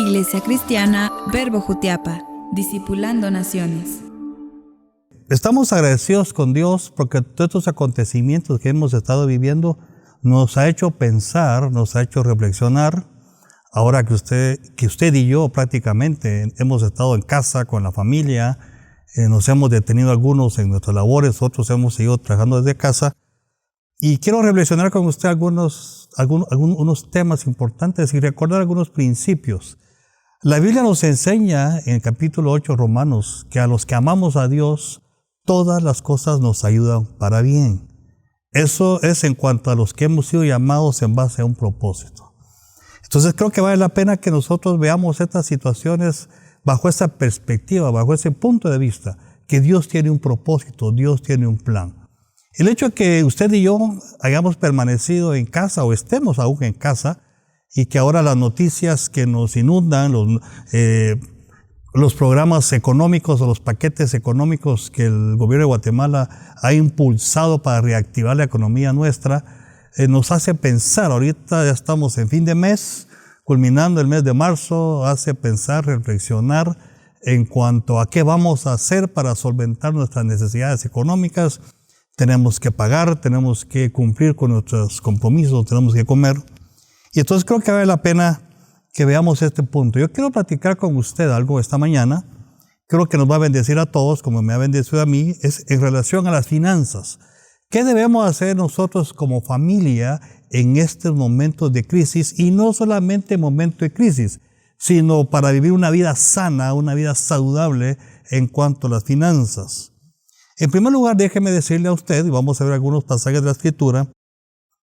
Iglesia Cristiana Verbo Jutiapa, discipulando naciones. Estamos agradecidos con Dios porque todos estos acontecimientos que hemos estado viviendo nos ha hecho pensar, nos ha hecho reflexionar. Ahora que usted y yo prácticamente hemos estado en casa con la familia, nos hemos detenido algunos en nuestras labores, otros hemos seguido trabajando desde casa. Y quiero reflexionar con usted algunos temas importantes y recordar algunos principios. La Biblia nos enseña en el capítulo 8 Romanos que a los que amamos a Dios, todas las cosas nos ayudan para bien. Eso es en cuanto a los que hemos sido llamados en base a un propósito. Entonces creo que vale la pena que nosotros veamos estas situaciones bajo esa perspectiva, bajo ese punto de vista, que Dios tiene un propósito, Dios tiene un plan. El hecho de que usted y yo hayamos permanecido en casa o estemos aún en casa y que ahora las noticias que nos inundan, los programas económicos o los paquetes económicos que el gobierno de Guatemala ha impulsado para reactivar la economía nuestra, nos hace pensar. Ahorita ya estamos en fin de mes, culminando el mes de marzo, hace pensar, reflexionar en cuanto a qué vamos a hacer para solventar nuestras necesidades económicas. Tenemos que pagar, tenemos que cumplir con nuestros compromisos, tenemos que comer. Y entonces creo que vale la pena que veamos este punto. Yo quiero platicar con usted algo esta mañana. Creo que nos va a bendecir a todos, como me ha bendecido a mí, es en relación a las finanzas. ¿Qué debemos hacer nosotros como familia en estos momentos de crisis? Y no solamente en momentos de crisis, sino para vivir una vida sana, una vida saludable en cuanto a las finanzas. En primer lugar, déjeme decirle a usted, y vamos a ver algunos pasajes de la Escritura,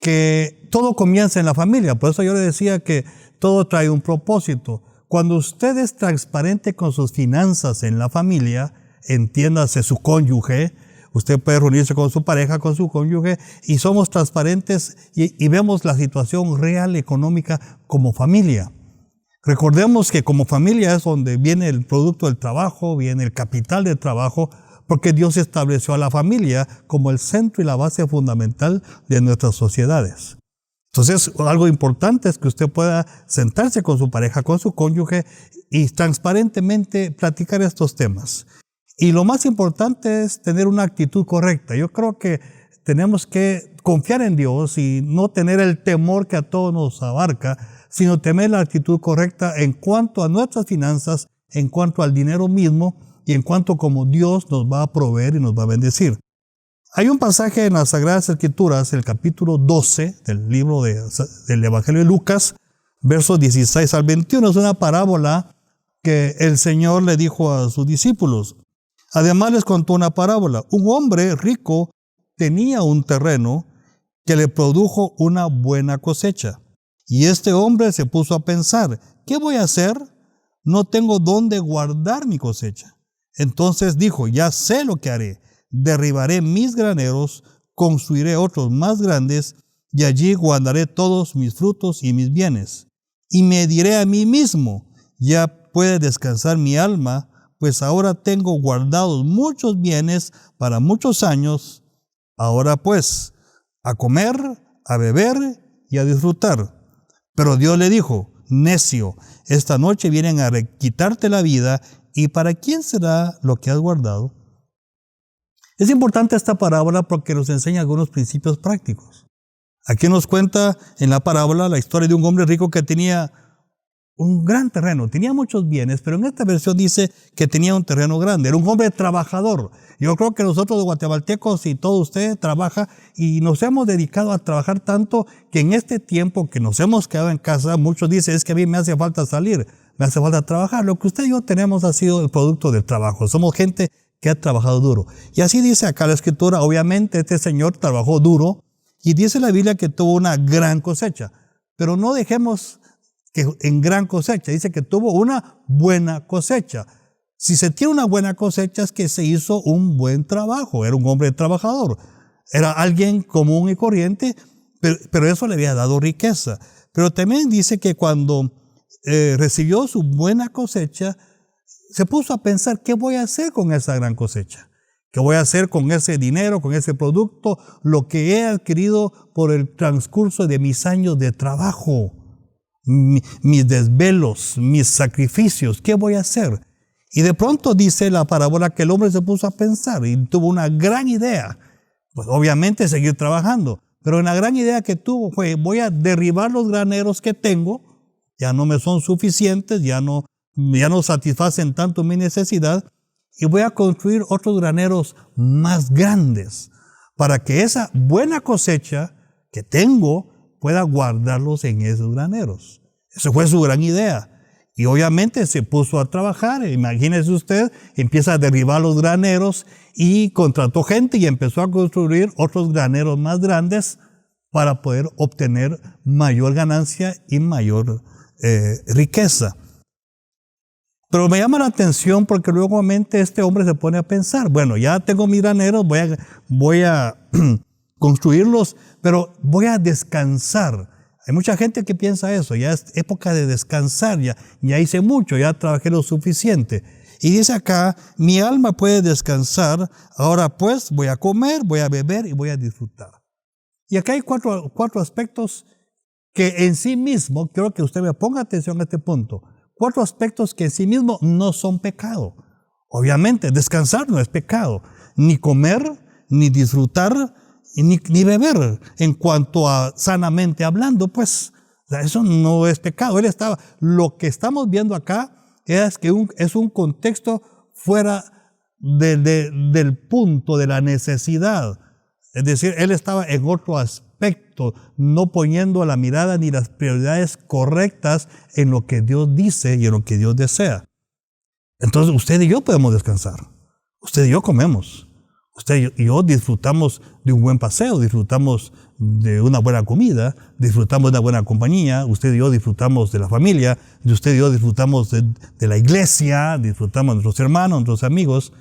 que todo comienza en la familia. Por eso yo le decía que todo trae un propósito. Cuando usted es transparente con sus finanzas en la familia, entiéndase su cónyuge, usted puede reunirse con su pareja, con su cónyuge, y somos transparentes y vemos la situación real económica como familia. Recordemos que como familia es donde viene el producto del trabajo, viene el capital del trabajo, porque Dios estableció a la familia como el centro y la base fundamental de nuestras sociedades. Entonces, algo importante es que usted pueda sentarse con su pareja, con su cónyuge y transparentemente platicar estos temas. Y lo más importante es tener una actitud correcta. Yo creo que tenemos que confiar en Dios y no tener el temor que a todos nos abarca, sino tener la actitud correcta en cuanto a nuestras finanzas, en cuanto al dinero mismo y en cuanto como Dios nos va a proveer y nos va a bendecir. Hay un pasaje en las Sagradas Escrituras, el capítulo 12 del libro del Evangelio de Lucas, versos 16 al 21. Es una parábola que el Señor le dijo a sus discípulos. Además les contó una parábola. Un hombre rico tenía un terreno que le produjo una buena cosecha. Y este hombre se puso a pensar, ¿qué voy a hacer? No tengo dónde guardar mi cosecha. Entonces dijo, ya sé lo que haré. Derribaré mis graneros, construiré otros más grandes, y allí guardaré todos mis frutos y mis bienes. Y me diré a mí mismo, ya puede descansar mi alma, pues ahora tengo guardados muchos bienes para muchos años. Ahora pues, a comer, a beber y a disfrutar. Pero Dios le dijo, necio, esta noche vienen a quitarte la vida, ¿y para quién será lo que has guardado? Es importante esta parábola porque nos enseña algunos principios prácticos. Aquí nos cuenta en la parábola la historia de un hombre rico que tenía un gran terreno, tenía muchos bienes, pero en esta versión dice que tenía un terreno grande, era un hombre trabajador. Yo creo que nosotros los guatemaltecos y todo usted trabaja y nos hemos dedicado a trabajar tanto que en este tiempo que nos hemos quedado en casa, muchos dicen, es que a mí me hace falta salir, me hace falta trabajar. Lo que usted y yo tenemos ha sido el producto del trabajo, somos gente que ha trabajado duro. Y así dice acá la Escritura, obviamente este señor trabajó duro y dice la Biblia que tuvo una gran cosecha, pero no dejemos que en gran cosecha, dice que tuvo una buena cosecha. Si se tiene una buena cosecha es que se hizo un buen trabajo, era un hombre trabajador, era alguien común y corriente, pero eso le había dado riqueza. Pero también dice que cuando recibió su buena cosecha, se puso a pensar, ¿qué voy a hacer con esa gran cosecha? ¿Qué voy a hacer con ese dinero, con ese producto, lo que he adquirido por el transcurso de mis años de trabajo? mis desvelos, mis sacrificios, ¿qué voy a hacer? Y de pronto dice la parábola que el hombre se puso a pensar y tuvo una gran idea. Pues obviamente seguir trabajando, pero una gran idea que tuvo fue: voy a derribar los graneros que tengo, ya no me son suficientes, ya no satisfacen tanto mi necesidad, y voy a construir otros graneros más grandes para que esa buena cosecha que tengo pueda guardarlos en esos graneros. Esa fue su gran idea. Y obviamente se puso a trabajar. Imagínese usted, empieza a derribar los graneros y contrató gente y empezó a construir otros graneros más grandes para poder obtener mayor ganancia y mayor riqueza. Pero me llama la atención porque luego este hombre se pone a pensar: bueno, ya tengo mis graneros, voy a construirlos, pero voy a descansar. Hay mucha gente que piensa eso: ya es época de descansar, ya hice mucho, ya trabajé lo suficiente. Y dice acá: mi alma puede descansar, ahora pues voy a comer, voy a beber y voy a disfrutar. Y acá hay cuatro aspectos que en sí mismo, quiero que usted me ponga atención a este punto, 4 aspectos que en sí mismo no son pecado. Obviamente, descansar no es pecado, ni comer, ni disfrutar, ni beber. En cuanto a sanamente hablando, pues eso no es pecado. Lo que estamos viendo acá es que es un contexto fuera del punto de la necesidad. Es decir, él estaba en otro aspecto, no poniendo la mirada ni las prioridades correctas en lo que Dios dice y en lo que Dios desea. Entonces usted y yo podemos descansar. Usted y yo comemos. Usted y yo disfrutamos de un buen paseo, disfrutamos de una buena comida, disfrutamos de una buena compañía. Usted y yo disfrutamos de la familia, usted y yo disfrutamos de la iglesia, disfrutamos de nuestros hermanos, nuestros amigos.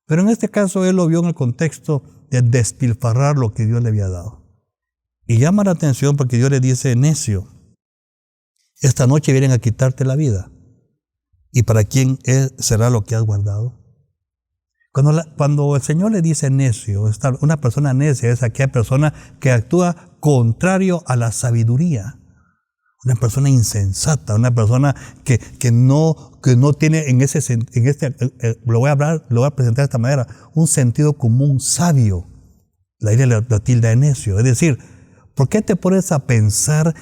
Pero en este caso él lo vio en el contexto de despilfarrar lo que Dios le había dado. Y llama la atención porque Dios le dice: necio, esta noche vienen a quitarte la vida. ¿Y para quién será lo que has guardado? Cuando el Señor le dice necio, una persona necia es aquella persona que actúa contrario a la sabiduría. Una persona insensata, una persona que no tiene lo voy a presentar de esta manera, un sentido común sabio. La idea la tilda de necio. Es decir, ¿por qué te pones a pensar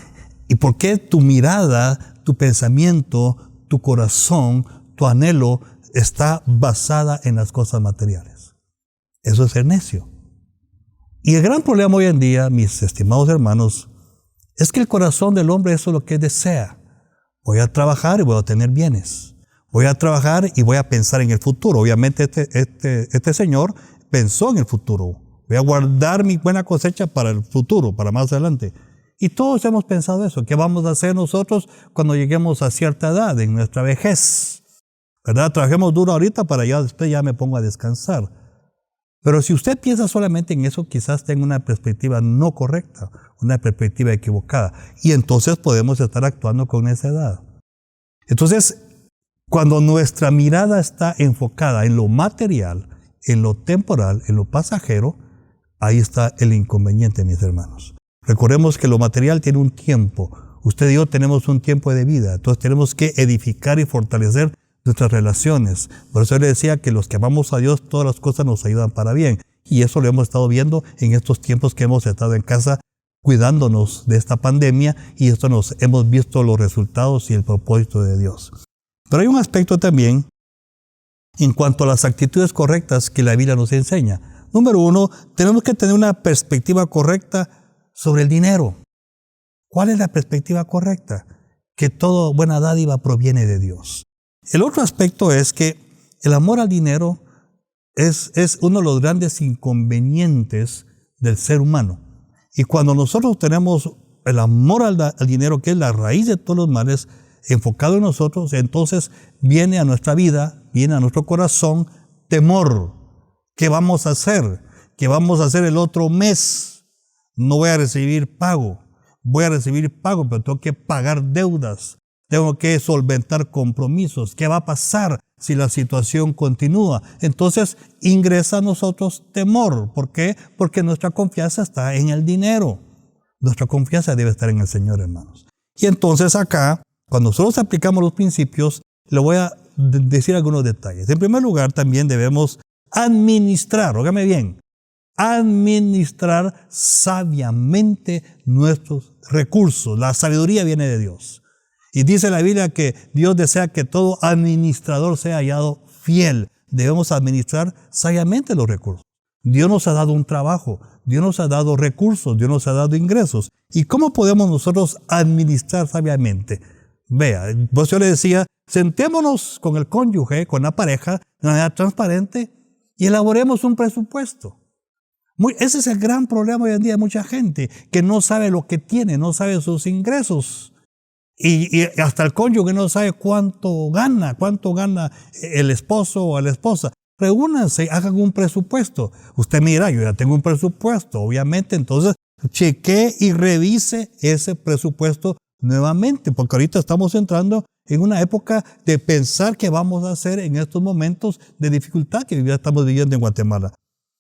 y por qué tu mirada, tu pensamiento, tu corazón, tu anhelo está basada en las cosas materiales? Eso es ser necio. Y el gran problema hoy en día, mis estimados hermanos, es que el corazón del hombre eso es lo que desea. Voy a trabajar y voy a obtener bienes. Voy a trabajar y voy a pensar en el futuro. Obviamente este señor pensó en el futuro. Voy a guardar mi buena cosecha para el futuro, para más adelante. Y todos hemos pensado eso. ¿Qué vamos a hacer nosotros cuando lleguemos a cierta edad, en nuestra vejez? ¿Verdad? Trabajemos duro ahorita para después ya me pongo a descansar. Pero si usted piensa solamente en eso, quizás tenga una perspectiva no correcta, una perspectiva equivocada. Y entonces podemos estar actuando con esa edad. Entonces, cuando nuestra mirada está enfocada en lo material, en lo temporal, en lo pasajero, ahí está el inconveniente, mis hermanos. Recordemos que lo material tiene un tiempo. Usted y yo tenemos un tiempo de vida. Entonces tenemos que edificar y fortalecer nuestras relaciones. Por eso le decía que los que amamos a Dios, todas las cosas nos ayudan para bien. Y eso lo hemos estado viendo en estos tiempos que hemos estado en casa cuidándonos de esta pandemia, y esto hemos visto los resultados y el propósito de Dios. Pero hay un aspecto también en cuanto a las actitudes correctas que la Biblia nos enseña. Número 1, tenemos que tener una perspectiva correcta sobre el dinero. ¿Cuál es la perspectiva correcta? Que toda buena dádiva proviene de Dios. El otro aspecto es que el amor al dinero es uno de los grandes inconvenientes del ser humano. Y cuando nosotros tenemos el amor al dinero, que es la raíz de todos los males, enfocado en nosotros, entonces viene a nuestra vida, viene a nuestro corazón temor. ¿Qué vamos a hacer? ¿Qué vamos a hacer el otro mes? No voy a recibir pago. Voy a recibir pago, pero tengo que pagar deudas. Tengo que solventar compromisos. ¿Qué va a pasar si la situación continúa? Entonces ingresa a nosotros temor. ¿Por qué? Porque nuestra confianza está en el dinero. Nuestra confianza debe estar en el Señor, hermanos. Y entonces acá, cuando nosotros aplicamos los principios, le voy a decir algunos detalles. En primer lugar, también debemos administrar, óigame bien, administrar sabiamente nuestros recursos. La sabiduría viene de Dios. Y dice la Biblia que Dios desea que todo administrador sea hallado fiel. Debemos administrar sabiamente los recursos. Dios nos ha dado un trabajo, Dios nos ha dado recursos, Dios nos ha dado ingresos. ¿Y cómo podemos nosotros administrar sabiamente? Vea, pues yo le decía, sentémonos con el cónyuge, con la pareja, de manera transparente y elaboremos un presupuesto. Ese es el gran problema hoy en día de mucha gente, que no sabe lo que tiene, no sabe sus ingresos. Y hasta el cónyuge no sabe cuánto gana el esposo o la esposa. Reúnanse, hagan un presupuesto. Usted mira, yo ya tengo un presupuesto, obviamente, entonces chequee y revise ese presupuesto nuevamente, porque ahorita estamos entrando en una época de pensar qué vamos a hacer en estos momentos de dificultad que ya estamos viviendo en Guatemala.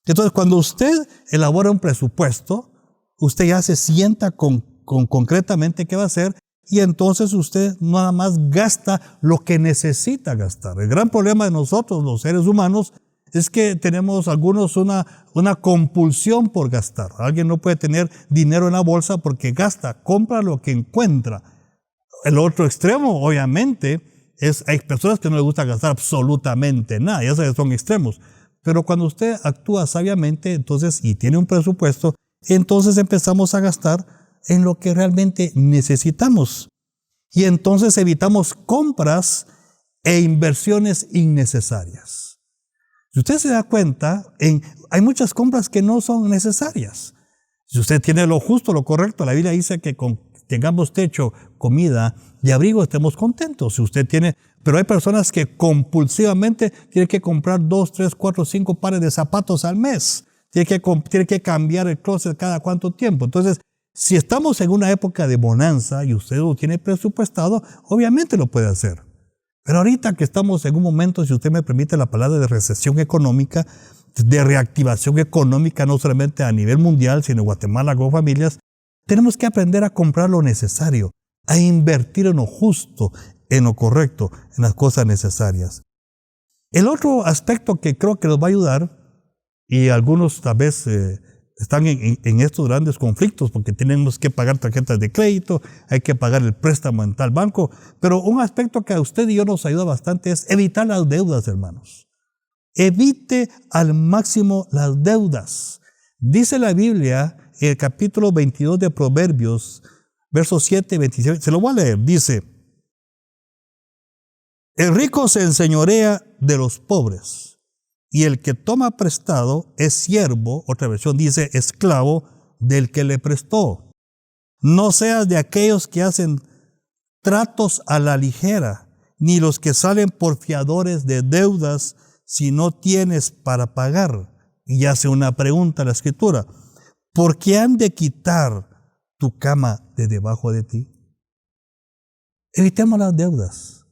Entonces, cuando usted elabora un presupuesto, usted ya se sienta con concretamente qué va a hacer, y entonces usted nada más gasta lo que necesita gastar. El gran problema de nosotros, los seres humanos, es que tenemos algunos una compulsión por gastar. Alguien no puede tener dinero en la bolsa porque gasta, compra lo que encuentra. El otro extremo, obviamente, hay personas que no les gusta gastar absolutamente nada, y esos son extremos. Pero cuando usted actúa sabiamente, entonces, y tiene un presupuesto, entonces empezamos a gastar en lo que realmente necesitamos. Y entonces evitamos compras e inversiones innecesarias. Si usted se da cuenta, hay muchas compras que no son necesarias. Si usted tiene lo justo, lo correcto, la Biblia dice que tengamos techo, comida y abrigo, estemos contentos. Si usted tiene, pero hay personas que compulsivamente tienen que comprar 2, 3, 4, 5 pares de zapatos al mes. Tiene que cambiar el closet cada cuánto tiempo. Entonces, si estamos en una época de bonanza y usted lo tiene presupuestado, obviamente lo puede hacer. Pero ahorita que estamos en un momento, si usted me permite la palabra, de recesión económica, de reactivación económica, no solamente a nivel mundial, sino en Guatemala con familias, tenemos que aprender a comprar lo necesario, a invertir en lo justo, en lo correcto, en las cosas necesarias. El otro aspecto que creo que nos va a ayudar, y algunos tal vez están en estos grandes conflictos porque tenemos que pagar tarjetas de crédito, hay que pagar el préstamo en tal banco, pero un aspecto que a usted y yo nos ayuda bastante es evitar las deudas, hermanos. Evite al máximo las deudas. Dice la Biblia, en el capítulo 22 de Proverbios, versos 7 y 27, se lo voy a leer, dice: el rico se enseñorea de los pobres, y el que toma prestado es siervo, otra versión dice esclavo, del que le prestó. No seas de aquellos que hacen tratos a la ligera, ni los que salen por fiadores de deudas si no tienes para pagar. Y hace una pregunta a la Escritura: ¿por qué han de quitar tu cama de debajo de ti? Evitemos las deudas.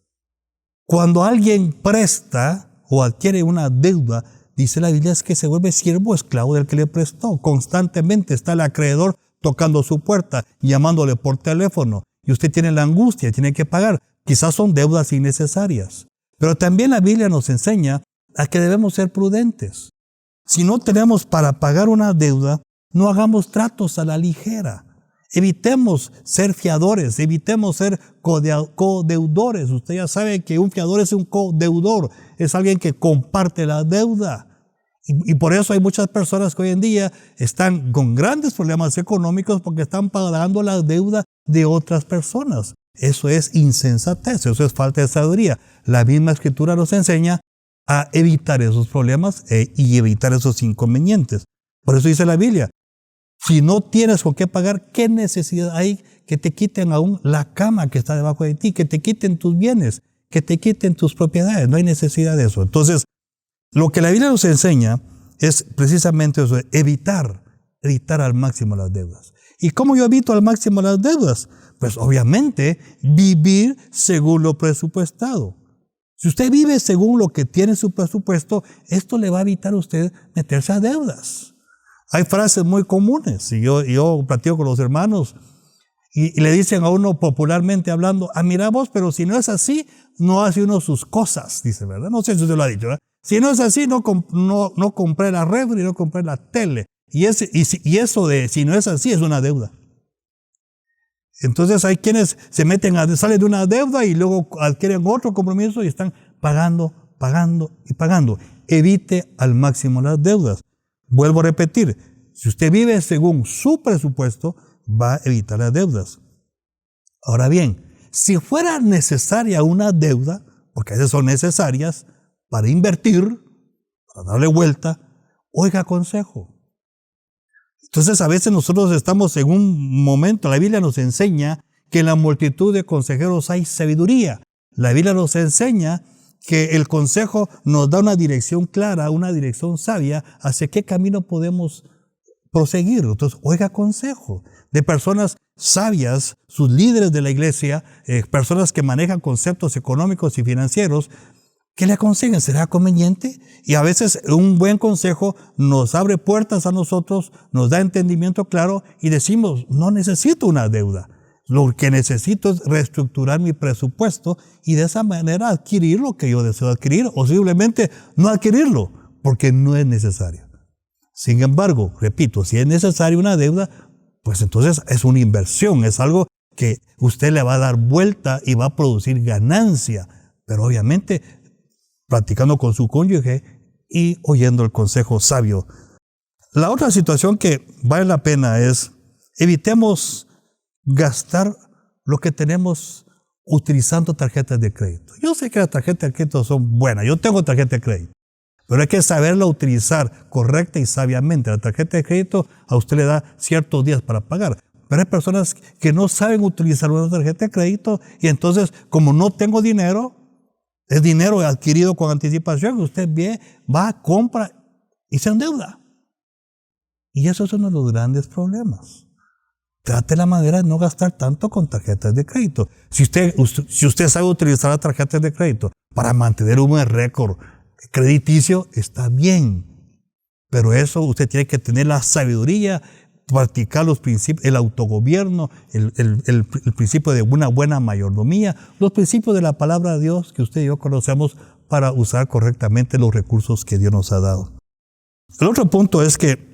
Cuando alguien presta o adquiere una deuda, dice la Biblia, es que se vuelve siervo esclavo del que le prestó. Constantemente está el acreedor tocando su puerta, llamándole por teléfono, y usted tiene la angustia, tiene que pagar. Quizás son deudas innecesarias. Pero también la Biblia nos enseña a que debemos ser prudentes. Si no tenemos para pagar una deuda, no hagamos tratos a la ligera. Evitemos ser fiadores, evitemos ser codeudores. Usted ya sabe que un fiador es un codeudor, es alguien que comparte la deuda. Y por eso hay muchas personas que hoy en día están con grandes problemas económicos porque están pagando la deuda de otras personas. Eso es insensatez, eso es falta de sabiduría. La misma Escritura nos enseña a evitar esos problemas y evitar esos inconvenientes. Por eso dice la Biblia: si no tienes con qué pagar, ¿qué necesidad hay que te quiten aún la cama que está debajo de ti, que te quiten tus bienes, que te quiten tus propiedades? No hay necesidad de eso. Entonces, lo que la Biblia nos enseña es precisamente eso, evitar al máximo las deudas. ¿Y cómo yo evito al máximo las deudas? Pues obviamente vivir según lo presupuestado. Si usted vive según lo que tiene su presupuesto, esto le va a evitar a usted meterse a deudas. Hay frases muy comunes, y yo platico con los hermanos, Y le dicen a uno popularmente hablando, mira vos, pero si no es así, no hace uno sus cosas, dice, ¿verdad? No sé si usted lo ha dicho, ¿verdad? Si no es así, no compré la refri, no compré la tele. Y eso de si no es así es una deuda. Entonces hay quienes salen de una deuda y luego adquieren otro compromiso y están pagando. Evite al máximo las deudas. Vuelvo a repetir, si usted vive según su presupuesto, va a evitar las deudas. Ahora bien, si fuera necesaria una deuda, porque a veces son necesarias para invertir, para darle vuelta, oiga consejo. Entonces a veces nosotros estamos en un momento, la Biblia nos enseña que en la multitud de consejeros hay sabiduría. La Biblia nos enseña que el consejo nos da una dirección clara, una dirección sabia hacia qué camino podemos proseguir. Entonces, oiga consejo de personas sabias, sus líderes de la iglesia, personas que manejan conceptos económicos y financieros, que le aconsejen, ¿será conveniente? Y a veces un buen consejo nos abre puertas a nosotros, nos da entendimiento claro y decimos, no necesito una deuda. Lo que necesito es reestructurar mi presupuesto y de esa manera adquirir lo que yo deseo adquirir o simplemente no adquirirlo porque no es necesario. Sin embargo, repito, si es necesaria una deuda, pues entonces es una inversión, es algo que usted le va a dar vuelta y va a producir ganancia, pero obviamente platicando con su cónyuge y oyendo el consejo sabio. La otra situación que vale la pena es evitemos gastar lo que tenemos utilizando tarjetas de crédito. Yo sé que las tarjetas de crédito son buenas, yo tengo tarjeta de crédito, pero hay que saberla utilizar correcta y sabiamente. La tarjeta de crédito a usted le da ciertos días para pagar, pero hay personas que no saben utilizar una tarjeta de crédito y entonces como no tengo dinero, es dinero adquirido con anticipación, usted va, compra y se endeuda. Y eso es uno de los grandes problemas. Trate la manera de no gastar tanto con tarjetas de crédito. Si usted sabe utilizar las tarjetas de crédito para mantener un buen récord crediticio, está bien. Pero eso usted tiene que tener la sabiduría, practicar los principios, el autogobierno, el principio de una buena mayordomía, los principios de la palabra de Dios que usted y yo conocemos para usar correctamente los recursos que Dios nos ha dado. El otro punto es que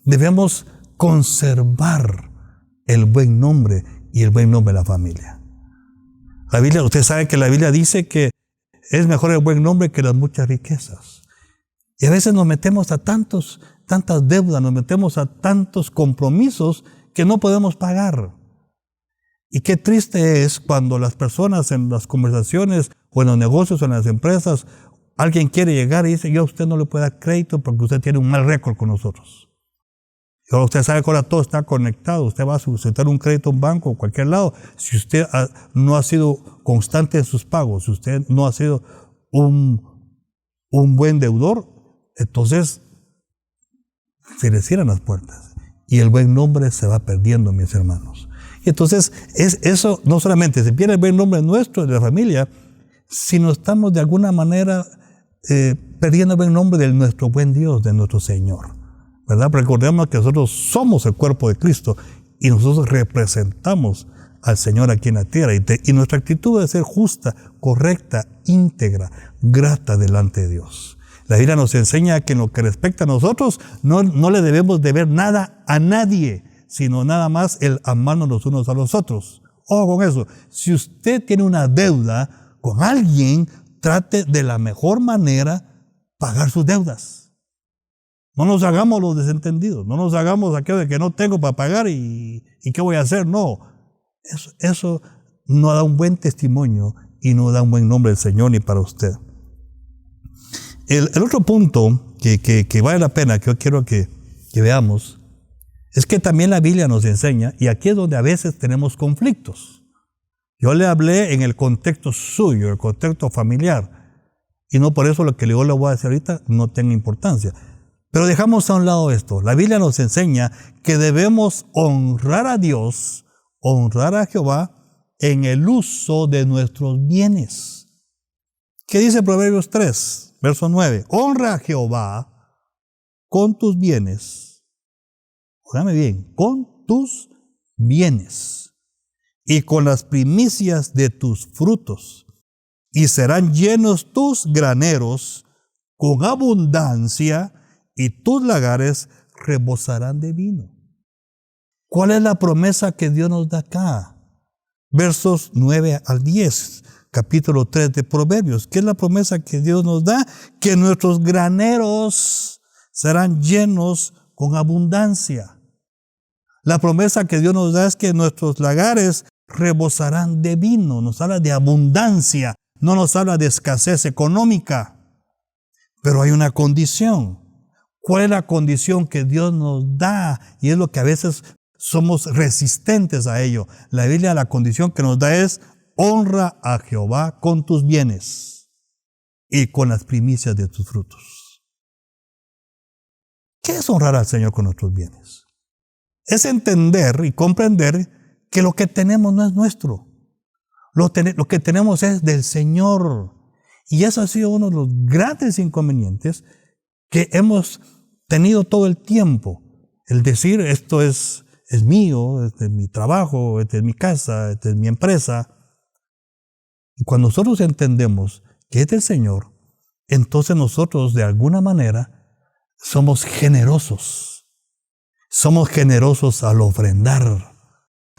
debemos conservar el buen nombre y el buen nombre de la familia. La Biblia, usted sabe que la Biblia dice que es mejor el buen nombre que las muchas riquezas. Y a veces nos metemos a tantas deudas, nos metemos a tantos compromisos que no podemos pagar. Y qué triste es cuando las personas en las conversaciones o en los negocios o en las empresas, alguien quiere llegar y dice, yo a usted no le puedo dar crédito porque usted tiene un mal récord con nosotros. Y ahora usted sabe que ahora todo está conectado. Usted va a solicitar un crédito a un banco o cualquier lado. Si usted no ha sido constante en sus pagos, si usted no ha sido un buen deudor, entonces se le cierran las puertas. Y el buen nombre se va perdiendo, mis hermanos. Y entonces eso no solamente se pierde el buen nombre nuestro, de la familia, sino estamos de alguna manera perdiendo el buen nombre de nuestro buen Dios, de nuestro Señor. ¿Verdad? Recordemos que nosotros somos el cuerpo de Cristo y nosotros representamos al Señor aquí en la tierra. Y nuestra actitud debe ser justa, correcta, íntegra, grata delante de Dios. La Biblia nos enseña que en lo que respecta a nosotros no le debemos deber nada a nadie, sino nada más el amarnos los unos a los otros. Ojo con eso. Si usted tiene una deuda con alguien, trate de la mejor manera pagar sus deudas. No nos hagamos los desentendidos, no nos hagamos aquello de que no tengo para pagar y ¿qué voy a hacer? No, eso no da un buen testimonio y no da un buen nombre del Señor ni para usted. El otro punto que vale la pena, que yo quiero que veamos, es que también la Biblia nos enseña, y aquí es donde a veces tenemos conflictos. Yo le hablé en el contexto suyo, el contexto familiar, y no por eso lo que yo le voy a decir ahorita no tenga importancia. Pero dejamos a un lado esto. La Biblia nos enseña que debemos honrar a Dios, honrar a Jehová en el uso de nuestros bienes. ¿Qué dice Proverbios 3, verso 9? Honra a Jehová con tus bienes. Óigame bien, con tus bienes y con las primicias de tus frutos, y serán llenos tus graneros con abundancia, y tus lagares rebosarán de vino. ¿Cuál es la promesa que Dios nos da acá? Versos 9 al 10, capítulo 3 de Proverbios. ¿Qué es la promesa que Dios nos da? Que nuestros graneros serán llenos con abundancia. La promesa que Dios nos da es que nuestros lagares rebosarán de vino. Nos habla de abundancia, no nos habla de escasez económica. Pero hay una condición. ¿Cuál es la condición que Dios nos da? Y es lo que a veces somos resistentes a ello. La Biblia, la condición que nos da es: honra a Jehová con tus bienes y con las primicias de tus frutos. ¿Qué es honrar al Señor con nuestros bienes? Es entender y comprender que lo que tenemos no es nuestro. Lo que tenemos es del Señor. Y eso ha sido uno de los grandes inconvenientes que hemos tenido todo el tiempo. El decir, esto es mío, este es mi trabajo, esta es mi casa, esta es mi empresa. Y cuando nosotros entendemos que es del Señor, entonces nosotros de alguna manera somos generosos. Somos generosos al ofrendar.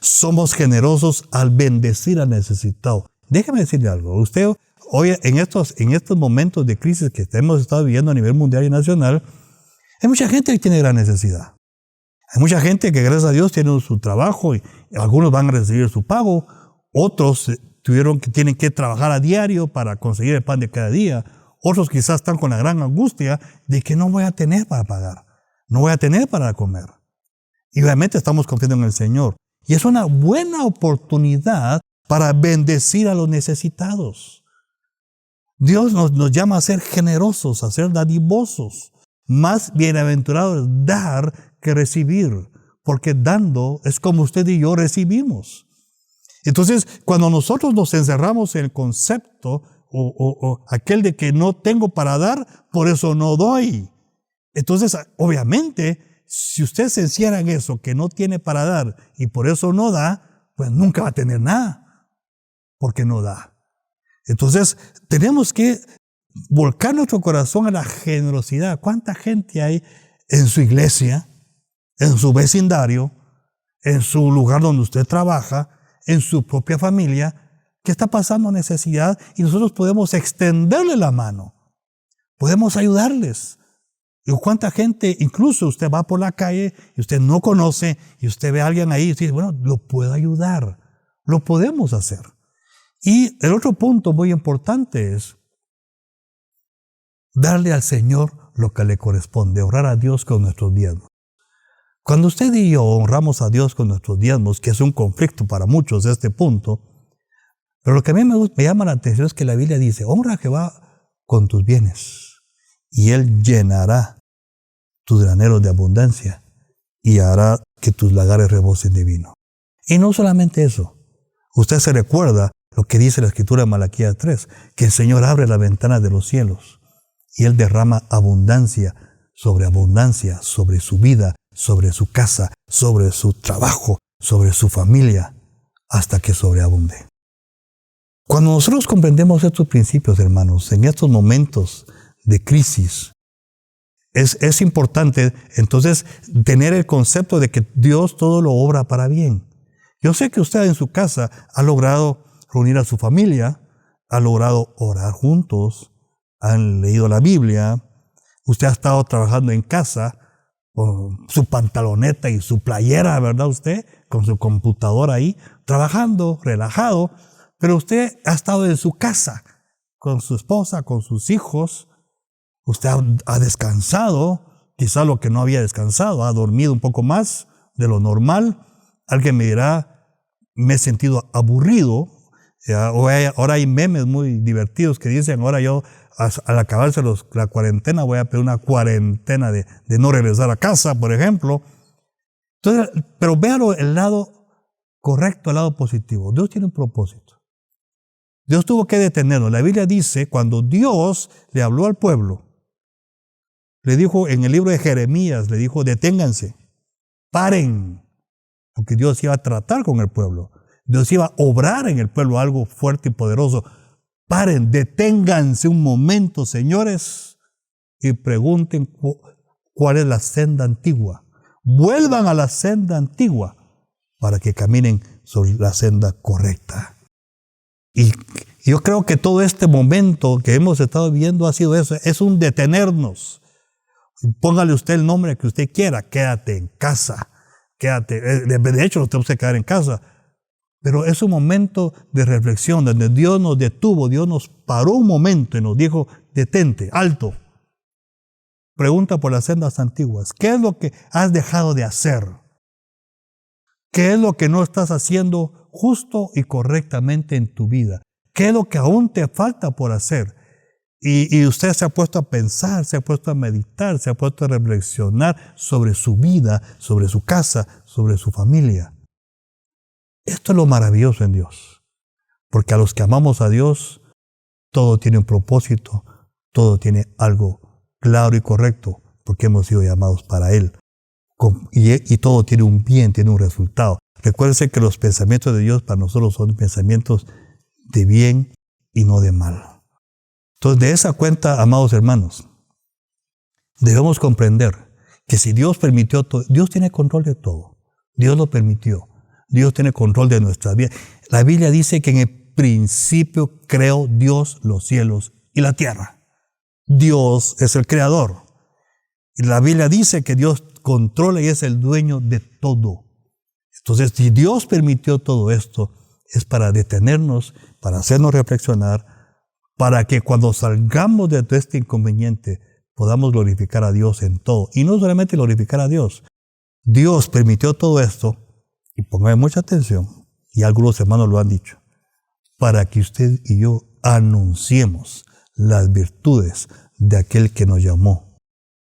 Somos generosos al bendecir al necesitado. Déjeme decirle algo. Usted hoy en estos momentos de crisis que hemos estado viviendo a nivel mundial y nacional, hay mucha gente que tiene gran necesidad. Hay mucha gente que, gracias a Dios, tiene su trabajo y algunos van a recibir su pago. Otros tienen que trabajar a diario para conseguir el pan de cada día. Otros quizás están con la gran angustia de que no voy a tener para pagar. No voy a tener para comer. Y obviamente estamos confiando en el Señor. Y es una buena oportunidad para bendecir a los necesitados. Dios nos llama a ser generosos, a ser dadivosos. Más bienaventurado es dar que recibir, porque dando es como usted y yo recibimos. Entonces, cuando nosotros nos encerramos en el concepto o aquel de que no tengo para dar, por eso no doy. Entonces, obviamente, si usted se encierra en eso, que no tiene para dar y por eso no da, pues nunca va a tener nada, porque no da. Entonces, tenemos que volcar nuestro corazón a la generosidad. ¿Cuánta gente hay en su iglesia, en su vecindario, en su lugar donde usted trabaja, en su propia familia, que está pasando necesidad y nosotros podemos extenderle la mano? Podemos ayudarles. Y cuánta gente, incluso usted va por la calle y usted no conoce y usted ve a alguien ahí y dice, bueno, lo puedo ayudar. Lo podemos hacer. Y el otro punto muy importante es darle al Señor lo que le corresponde, honrar a Dios con nuestros diezmos. Cuando usted y yo honramos a Dios con nuestros diezmos, que es un conflicto para muchos de este punto, pero lo que a mí me llama la atención es que la Biblia dice, honra a Jehová con tus bienes y Él llenará tus graneros de abundancia y hará que tus lagares rebosen de vino. Y no solamente eso, usted se recuerda lo que dice la Escritura en Malaquías 3, que el Señor abre las ventanas de los cielos y Él derrama abundancia sobre su vida, sobre su casa, sobre su trabajo, sobre su familia, hasta que sobreabunde. Cuando nosotros comprendemos estos principios, hermanos, en estos momentos de crisis, es importante entonces tener el concepto de que Dios todo lo obra para bien. Yo sé que usted en su casa ha logrado reunir a su familia, ha logrado orar juntos, han leído la Biblia, usted ha estado trabajando en casa con su pantaloneta y su playera, ¿verdad usted? Con su computadora ahí, trabajando, relajado, pero usted ha estado en su casa, con su esposa, con sus hijos. Usted ha descansado, quizá lo que no había descansado, ha dormido un poco más de lo normal. Alguien me dirá, me he sentido aburrido. Ahora hay memes muy divertidos que dicen, ahora yo al acabarse la cuarentena voy a pedir una cuarentena de no regresar a casa, por ejemplo. Entonces, pero véalo el lado correcto, el lado positivo. Dios tiene un propósito. Dios tuvo que detenerlo. La Biblia dice, cuando Dios le habló al pueblo, le dijo en el libro de Jeremías, le dijo, deténganse, paren, porque Dios iba a tratar con el pueblo. Dios iba a obrar en el pueblo algo fuerte y poderoso. Paren, deténganse un momento, señores, y pregunten cuál es la senda antigua. Vuelvan a la senda antigua para que caminen sobre la senda correcta. Y yo creo que todo este momento que hemos estado viviendo ha sido eso, es un detenernos. Póngale usted el nombre que usted quiera, quédate en casa, quédate, de hecho no tenemos que quedar en casa, pero es un momento de reflexión donde Dios nos detuvo, Dios nos paró un momento y nos dijo, detente, alto. Pregunta por las sendas antiguas, ¿qué es lo que has dejado de hacer? ¿Qué es lo que no estás haciendo justo y correctamente en tu vida? ¿Qué es lo que aún te falta por hacer? Y usted se ha puesto a pensar, se ha puesto a meditar, se ha puesto a reflexionar sobre su vida, sobre su casa, sobre su familia. Esto es lo maravilloso en Dios. Porque a los que amamos a Dios, todo tiene un propósito, todo tiene algo claro y correcto, porque hemos sido llamados para Él. Y todo tiene un bien, tiene un resultado. Recuérdense que los pensamientos de Dios para nosotros son pensamientos de bien y no de mal. Entonces, de esa cuenta, amados hermanos, debemos comprender que si Dios permitió todo, Dios tiene control de todo. Dios lo permitió. Dios tiene control de nuestra vida. La Biblia dice que en el principio creó Dios los cielos y la tierra. Dios es el creador. Y la Biblia dice que Dios controla y es el dueño de todo. Entonces, si Dios permitió todo esto, es para detenernos, para hacernos reflexionar, para que cuando salgamos de todo este inconveniente podamos glorificar a Dios en todo. Y no solamente glorificar a Dios. Dios permitió todo esto, y póngame mucha atención, y algunos hermanos lo han dicho, para que usted y yo anunciemos las virtudes de aquel que nos llamó.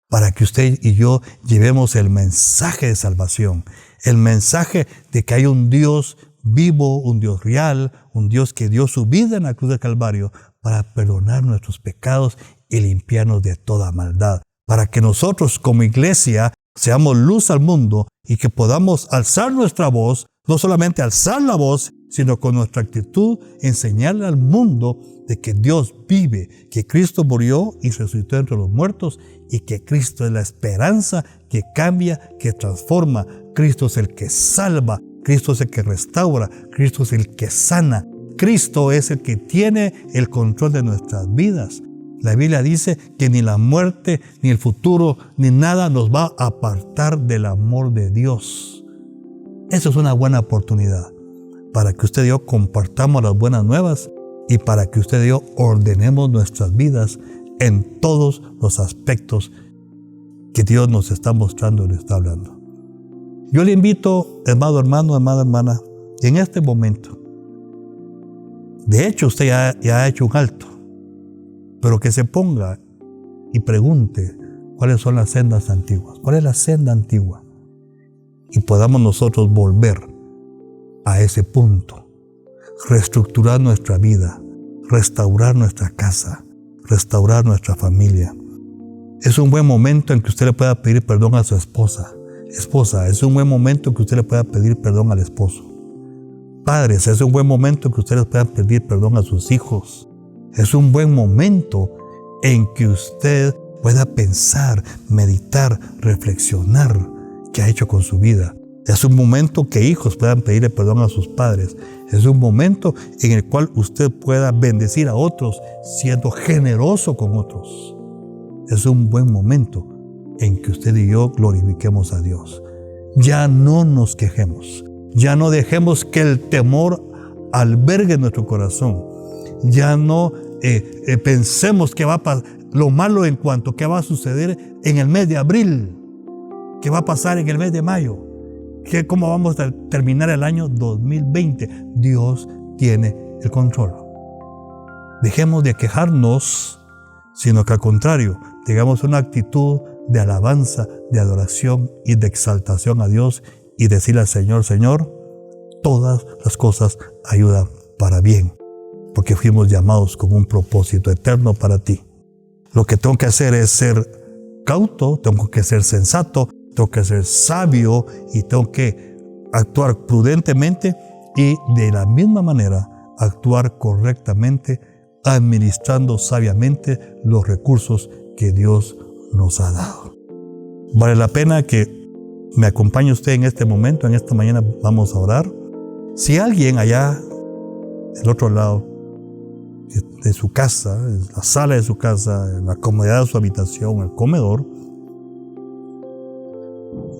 Para que usted y yo llevemos el mensaje de salvación, el mensaje de que hay un Dios vivo, un Dios real, un Dios que dio su vida en la cruz del Calvario para perdonar nuestros pecados y limpiarnos de toda maldad. Para que nosotros como iglesia seamos luz al mundo y que podamos alzar nuestra voz, no solamente alzar la voz, sino con nuestra actitud enseñarle al mundo de que Dios vive, que Cristo murió y resucitó entre los muertos y que Cristo es la esperanza que cambia, que transforma. Cristo es el que salva, Cristo es el que restaura, Cristo es el que sana. Cristo es el que tiene el control de nuestras vidas. La Biblia dice que ni la muerte, ni el futuro, ni nada nos va a apartar del amor de Dios. Esa es una buena oportunidad para que usted y yo compartamos las buenas nuevas y para que usted y yo ordenemos nuestras vidas en todos los aspectos que Dios nos está mostrando y nos está hablando. Yo le invito, amado hermano, amada hermana, que en este momento, de hecho usted ya ha hecho un alto, pero que se ponga y pregunte cuáles son las sendas antiguas, cuál es la senda antigua, y podamos nosotros volver a ese punto, reestructurar nuestra vida, restaurar nuestra casa, restaurar nuestra familia. Es un buen momento en que usted le pueda pedir perdón a su esposa. Esposa, es un buen momento en que usted le pueda pedir perdón al esposo. Padres, es un buen momento en que ustedes puedan pedir perdón a sus hijos. Es un buen momento en que usted pueda pensar, meditar, reflexionar qué ha hecho con su vida. Es un momento que hijos puedan pedirle perdón a sus padres. Es un momento en el cual usted pueda bendecir a otros siendo generoso con otros. Es un buen momento en que usted y yo glorifiquemos a Dios. Ya no nos quejemos. Ya no dejemos que el temor albergue nuestro corazón. Ya no pensemos que va a pasar lo malo en cuanto a qué va a suceder en el mes de abril, qué va a pasar en el mes de mayo, cómo vamos a terminar el año 2020. Dios tiene el control. Dejemos de quejarnos, sino que al contrario, tengamos una actitud de alabanza, de adoración y de exaltación a Dios y decirle al Señor, Señor, todas las cosas ayudan para bien, porque fuimos llamados con un propósito eterno para ti. Lo que tengo que hacer es ser cauto, tengo que ser sensato, tengo que ser sabio y tengo que actuar prudentemente y de la misma manera actuar correctamente, administrando sabiamente los recursos que Dios nos ha dado. Vale la pena que me acompañe usted en este momento, en esta mañana vamos a orar. Si alguien allá, del otro lado de su casa, en la sala de su casa, en la comodidad de su habitación, el comedor,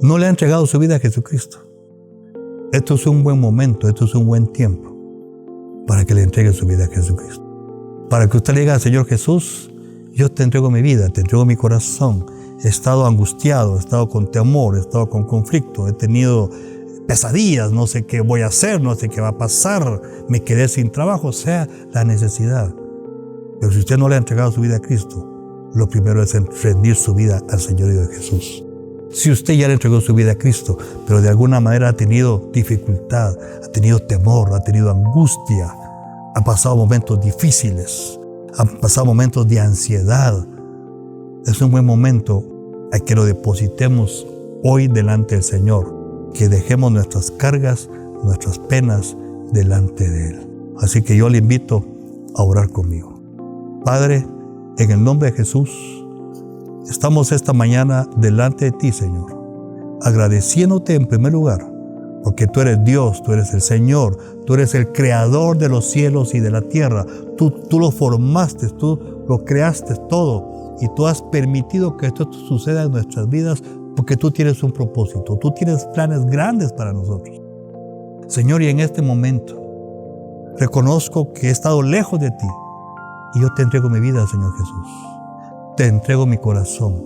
no le ha entregado su vida a Jesucristo, esto es un buen momento, esto es un buen tiempo para que le entregue su vida a Jesucristo. Para que usted le diga, Señor Jesús, yo te entrego mi vida, te entrego mi corazón. He estado angustiado, he estado con temor, he estado con conflicto, he tenido pesadillas, no sé qué voy a hacer, no sé qué va a pasar, me quedé sin trabajo, sea la necesidad. Pero si usted no le ha entregado su vida a Cristo, lo primero es rendir su vida al Señor y a Jesús. Si usted ya le entregó su vida a Cristo, pero de alguna manera ha tenido dificultad, ha tenido temor, ha tenido angustia, ha pasado momentos difíciles, ha pasado momentos de ansiedad, es un buen momento a que lo depositemos hoy delante del Señor, que dejemos nuestras cargas, nuestras penas delante de Él. Así que yo le invito a orar conmigo. Padre, en el nombre de Jesús, estamos esta mañana delante de ti, Señor, agradeciéndote en primer lugar, porque tú eres Dios, tú eres el Señor, tú eres el creador de los cielos y de la tierra. Tú lo formaste, tú lo creaste todo y tú has permitido que esto suceda en nuestras vidas porque tú tienes un propósito, tú tienes planes grandes para nosotros. Señor, y en este momento reconozco que he estado lejos de ti y yo te entrego mi vida, Señor Jesús. Te entrego mi corazón.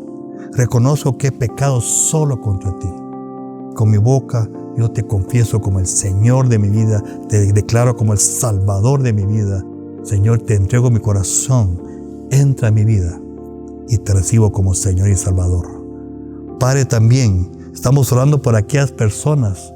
Reconozco que he pecado solo contra ti. Con mi boca yo te confieso como el Señor de mi vida, te declaro como el Salvador de mi vida. Señor, te entrego mi corazón, entra en mi vida y te recibo como Señor y Salvador. Padre, también estamos orando por aquellas personas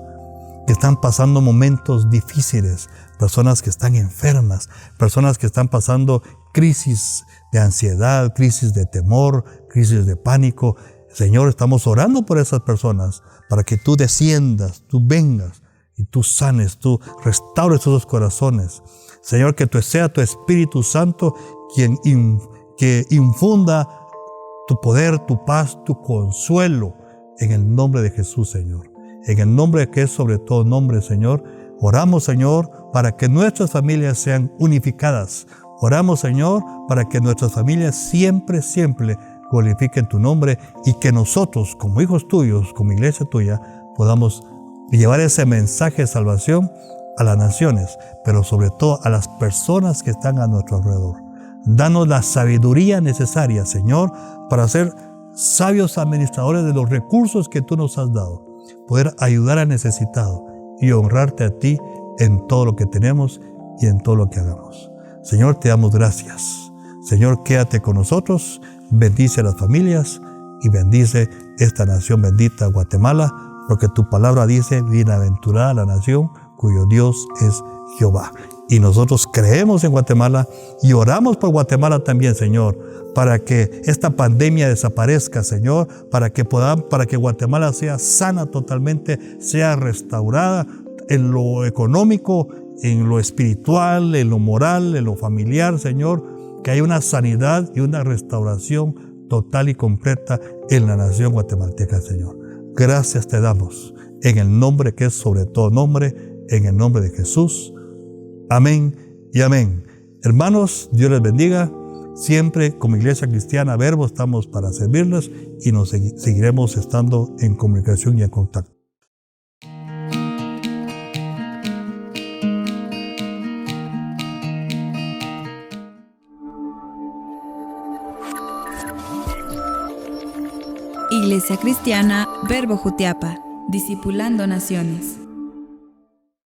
que están pasando momentos difíciles, personas que están enfermas, personas que están pasando crisis de ansiedad, crisis de temor, crisis de pánico. Señor, estamos orando por esas personas para que tú desciendas, tú vengas y tú sanes, tú restaures esos corazones. Señor, que sea tu Espíritu Santo quien que infunda tu poder, tu paz, tu consuelo en el nombre de Jesús, Señor. En el nombre que es sobre todo nombre, Señor, oramos, Señor, para que nuestras familias sean unificadas. Oramos, Señor, para que nuestras familias siempre glorifiquen tu nombre y que nosotros, como hijos tuyos, como iglesia tuya, podamos llevar ese mensaje de salvación a las naciones, pero sobre todo a las personas que están a nuestro alrededor. Danos la sabiduría necesaria, Señor, para ser sabios administradores de los recursos que tú nos has dado, poder ayudar al necesitado y honrarte a ti en todo lo que tenemos y en todo lo que hagamos. Señor, te damos gracias. Señor, quédate con nosotros, bendice a las familias y bendice esta nación bendita, Guatemala, porque tu palabra dice, bienaventurada la nación cuyo Dios es Jehová. Y nosotros creemos en Guatemala y oramos por Guatemala también, Señor, para que esta pandemia desaparezca, Señor, para que Guatemala sea sana totalmente, sea restaurada en lo económico, en lo espiritual, en lo moral, en lo familiar, Señor, que haya una sanidad y una restauración total y completa en la nación guatemalteca, Señor. Gracias te damos, en el nombre que es sobre todo nombre, en el nombre de Jesús. Amén y amén. Hermanos, Dios les bendiga. Siempre como Iglesia Cristiana Verbo estamos para servirles y nos seguiremos estando en comunicación y en contacto. Iglesia Cristiana Verbo Jutiapa, discipulando naciones.